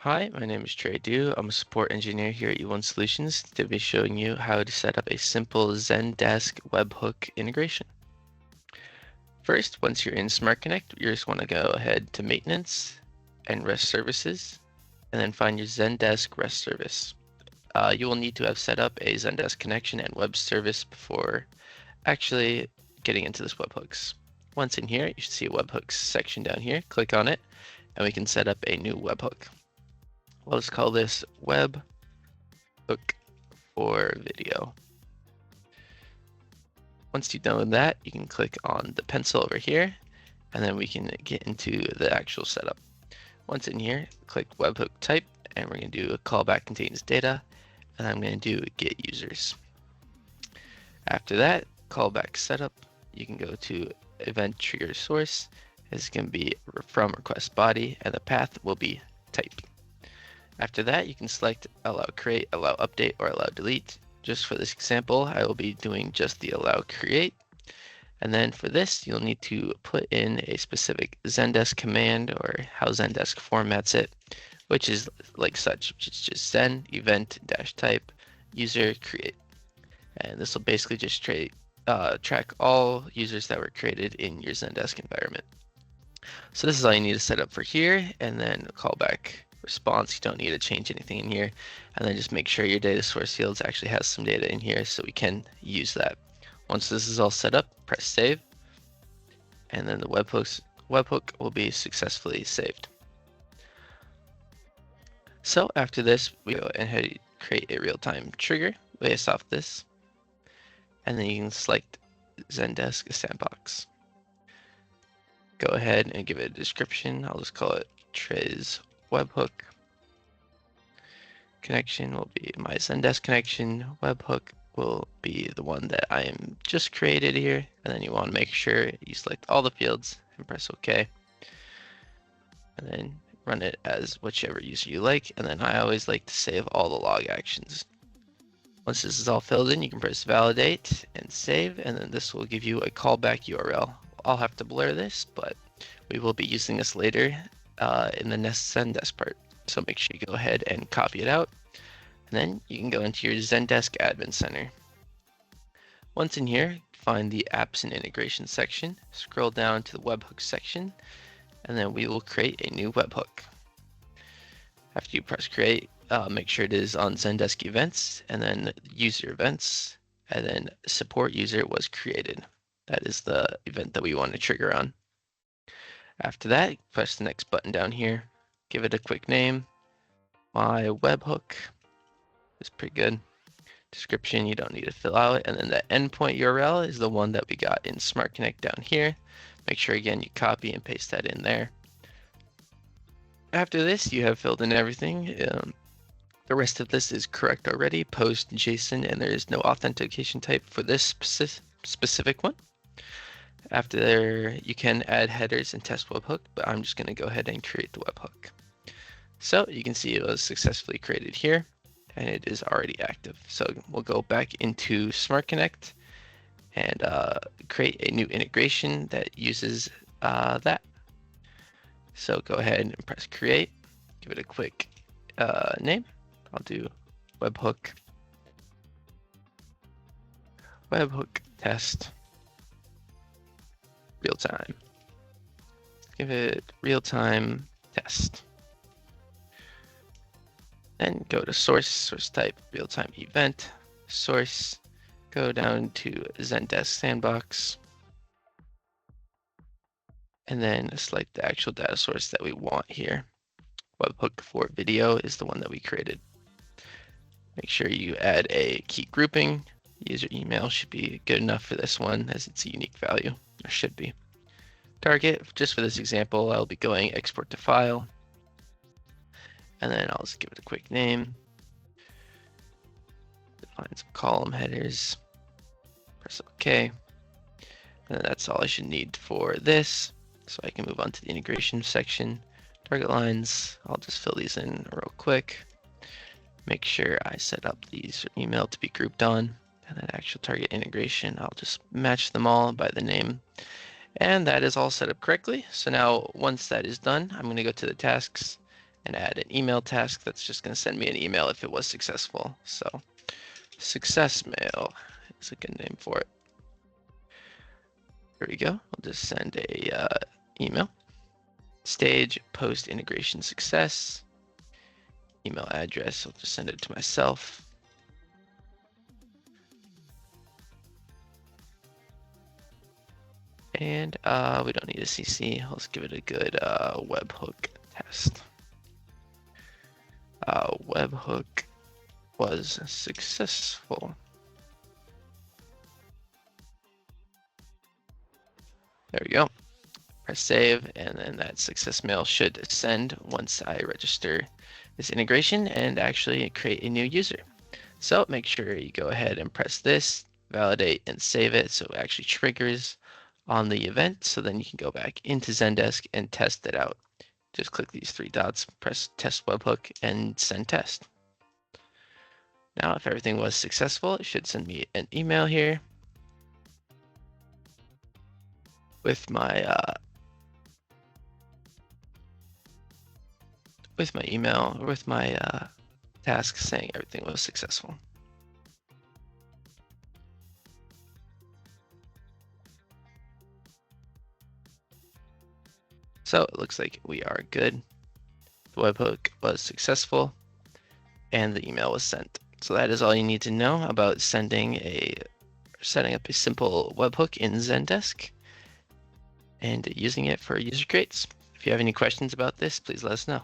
Hi, my name is Trey Du. I'm a support engineer here at E1 Solutions to be showing you how to set up a simple Zendesk webhook integration. First, once you're in Smart Connect, you just want to go ahead to Maintenance and REST Services, and then find your Zendesk REST service. You will need to have set up a Zendesk connection and web service before actually getting into this webhooks. Once in here, you should see a webhooks section down here. Click on it, and we can set up a new webhook. Let's call this Webhook for Video. Once you've done with that, you can click on the pencil over here, and then we can get into the actual setup. Once in here, click Webhook Type, and we're going to do a callback contains data, and I'm going to do get users. After that, callback setup, you can go to event trigger source. This can be from request body, and the path will be type. After that, you can select allow create, allow update, or allow delete. Just for this example, I will be doing just the allow create. And then for this, you'll need to put in a specific Zendesk command or how Zendesk formats it, which is like such, which is just zen event -type user create. And this will basically just track all users that were created in your Zendesk environment. So this is all you need to set up for here, and then callback response. You don't need to change anything in here, and then just make sure your data source fields actually has some data in here so we can use that. Once this is all set up, press save, and then the webhook will be successfully saved. So after this, we go ahead and create a real-time trigger based off this, and then you can select Zendesk Sandbox. Go ahead and give it a description. I'll just call it Trey's Webhook. Connection will be my Zendesk connection. Webhook will be the one that I am just created here. And then you want to make sure you select all the fields and press OK. And then run it as whichever user you like. And then I always like to save all the log actions. Once this is all filled in, you can press validate and save. And then this will give you a callback URL. I'll have to blur this, but we will be using this later in the next Zendesk part. So make sure you go ahead and copy it out. And then you can go into your Zendesk Admin Center. Once in here, find the Apps and Integration section, scroll down to the Webhook section, and then we will create a new webhook. After you press create, make sure it is on Zendesk Events, and then User Events, and then Support User was created. That is the event that we want to trigger on. After that, press the next button down here, give it a quick name. My webhook is pretty good. Description, you don't need to fill out. And then the endpoint URL is the one that we got in Smart Connect down here. Make sure again you copy and paste that in there. After this, you have filled in everything. The rest of this is correct already. Post JSON, and there is no authentication type for this specific one. After there, you can add headers and test webhook, but I'm just going to go ahead and create the webhook. So you can see it was successfully created here, and it is already active. So we'll go back into Smart Connect and create a new integration that uses that. So go ahead and press create, give it a quick name. I'll do webhook test real time. Give it real time test. Then go to source type, real time event, source, go down to Zendesk Sandbox, and then select the actual data source that we want here. Webhook for video is the one that we created. Make sure you add a key grouping. User email should be good enough for this one as it's a unique value, or should be. Target, just for this example, I'll be going export to file. And then I'll just give it a quick name. Define some column headers. Press OK. And that's all I should need for this. So I can move on to the integration section. Target lines, I'll just fill these in real quick. Make sure I set up these email to be grouped on. And then actual target integration, I'll just match them all by the name. And that is all set up correctly. So now once that is done, I'm going to go to the tasks and add an email task that's just going to send me an email if it was successful. So success mail is a good name for it. Here we go. I'll just send a email. Stage post integration success. Email address, I'll just send it to myself. And we don't need a CC. Let's give it a good webhook test. Webhook was successful. There we go. Press save, and then that success mail should send once I register this integration and actually create a new user. So make sure you go ahead and press this, validate, and save it so it actually triggers on the event. So then you can go back into Zendesk and test it out. Just click these three dots, press test webhook, and send test. Now, if everything was successful, it should send me an email here with my email, with my task saying everything was successful. So it looks like we are good. The webhook was successful and the email was sent. So that is all you need to know about setting up a simple webhook in Zendesk and using it for user creates. If you have any questions about this, please let us know.